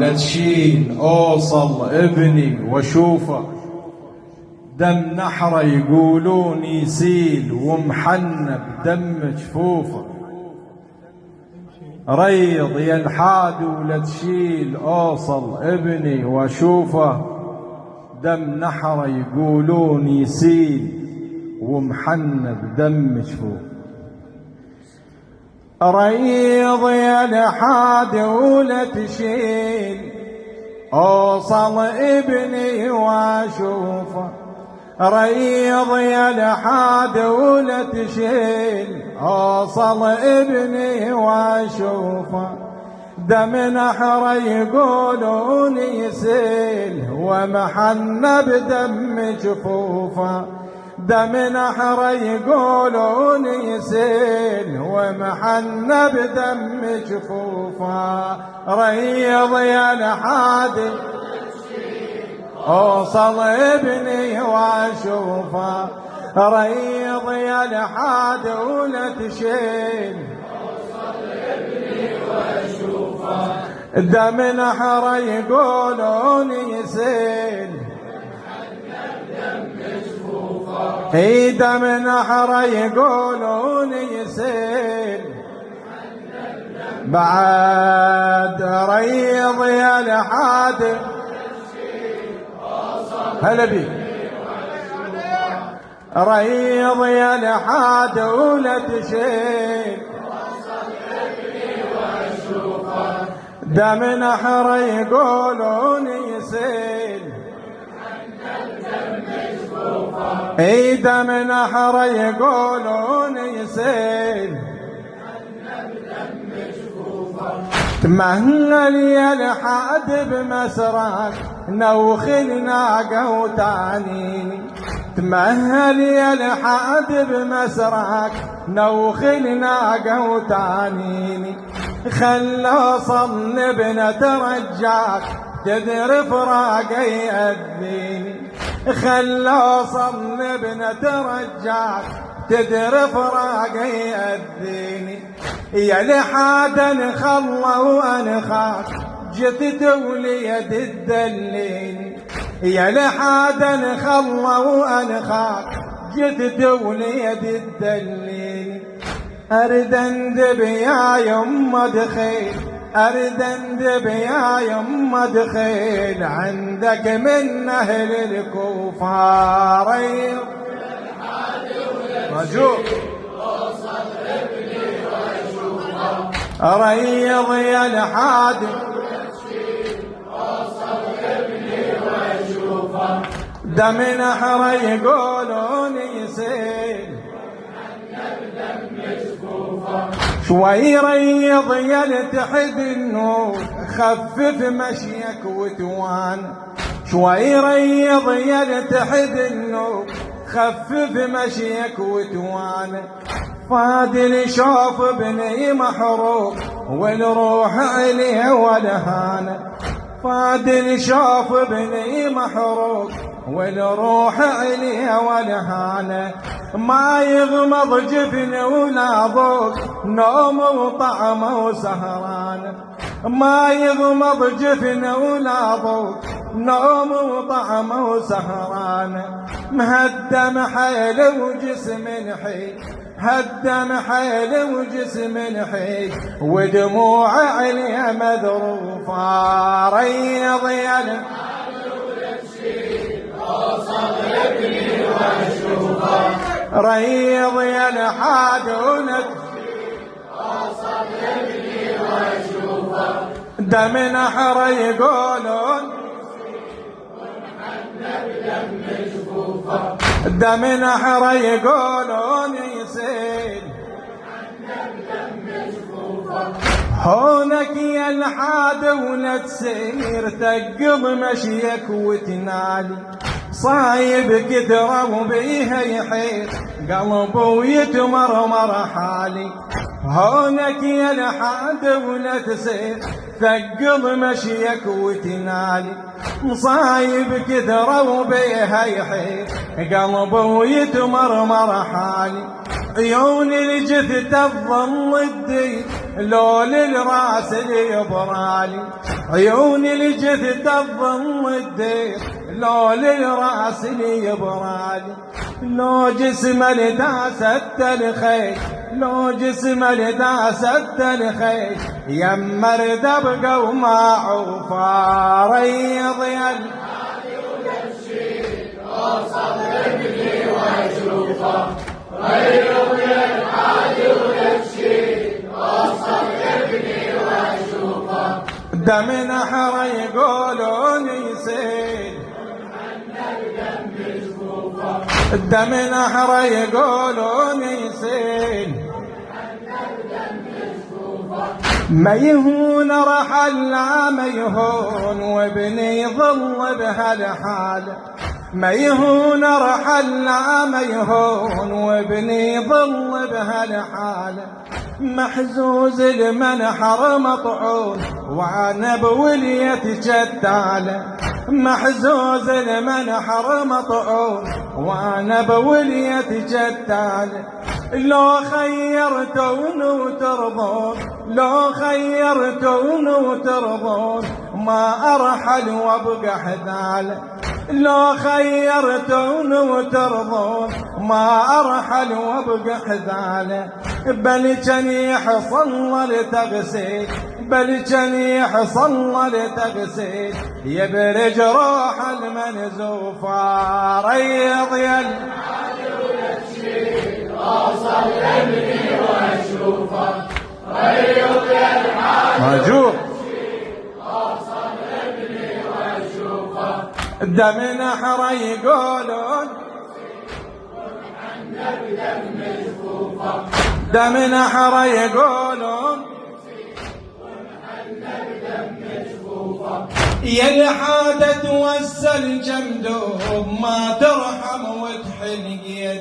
لا تشيل اوصل ابني واشوفه دم نحره يقولون يسيل ومحنب دم جفوفه. ريض يا الحاد ولا تشيل اوصل ابني واشوفه دم نحره يقولون يسيل ومحنب دم جفوفه. ريض يا الحاد ولا تشيل اوصل ابني واشوفه. ريض يا الحاد ولا تشيل اوصل ابني واشوفه دم نحره يقولون يسيل ومحنب دم جفوفه. دم نحره يقولون يسيل ومحنب دم جفوفه. ريض يا الحاد اوصل ابني واشوفه. ريض يا الحاد ولا تشيل اوصل ابني واشوفه دم نحره يقولون يسيل اي دم نحره يقولون يسيل بعد. ريض يا الحاد هلا بيك. ريض يا الحاد ولا تشيل دم نحره يقولون يسيل اي دم نحره يقولون يسيل تمهل يا الحاد بمسرك نوخلنا قوتاني. تمهل يا الحاد بمسرك نوخلنا قوتاني. خلو صن بنترجاك تدري فراقي يأذيني. خلو صن بنترجاك تدري فراقي يأذيني. يا لحاد انخلى وانخاك جت وليد الدليني. يا لحاد انخلى وانخاك جت وليد الدليني. ارد اندب يا يما دخيل ارد اندب يا يما دخيل عندك من اهل الكوفه. ريض رجوع ريض يا الحاد دم نحره يقولون يسيل شوي. ريض يلتحد النور خفف مشيك وتوان. شوي ريض يلتحد النور خفف مشيك وتوان. فادل شوف بني محروق والروح عليه ولهان. فادل شوف بني محروق والروح عليه ولهان. ما يغمض جفن ولا ضوء نوم وطعم وسهران. ما يغمض جفن ولا ضوء نوم وطعم وسهران. مهدم حيل وجسم حي هدم حيل وجسم حي ودموع عليه مذروفه. ريض يا الحاد ولا تشيل اوصل ابني واشوفه. ريض يا الحاد ولا تشيل اوصل ابني واشوفه دم نحره يقولون دم جفوفه. دم نحره يقولون يسيل هونك يا الحاد ولا تسير تقض مشيك وتنالي. صايب كثره وبيها يحير قلبه ويتمرمر حالي. هونك يا الحاد ولا تسير تقض مشيك وتنالي. مصايب كثره وبيها يحير قلبه ويتمرمر حالي. عيون الجثة تظل الدين لو للراس اليبرالي، عيون الجثة تظل الدين لو للراس اليبرالي، لو جسم لداست الخيل، لو جسم لداست الخيل، يما ردب قوماع فاريض الحادي ويمشي وصدر ابني واشوفه، ريض الحادي ويمشي وصدر ابني واشوفه، دم نحر يقولون يسيل الدم نحر يقولون يسيل، ما يهون رحل لا ما يهون وابني ظل بهالحال، ما يهون رحل لا ما يهون وابني ظل بهالحال، محزوز المنحر مطعون وانا بولية جداله، محزوز المنحر مطعون وانا بولية جداله، لو خيرتون وترضون، لو خيرتون وترضون ما ارحل وابقى حذاله، لو خيرتون وترضون ما ارحل وابقى حذاله، بل جنيح صلى لتغسيل، بل جنيح صلى لتغسيل، يبرج روح المنزوفة، ريض يا الحادي ويمشي اوصل ابني واشوفه، ريض يا الحادي ويمشي اوصل ابني واشوفه، دم نحر يقولون دم نحر يقولون يا الحادة توسل جمدوب ما ترحم وتحل يدي.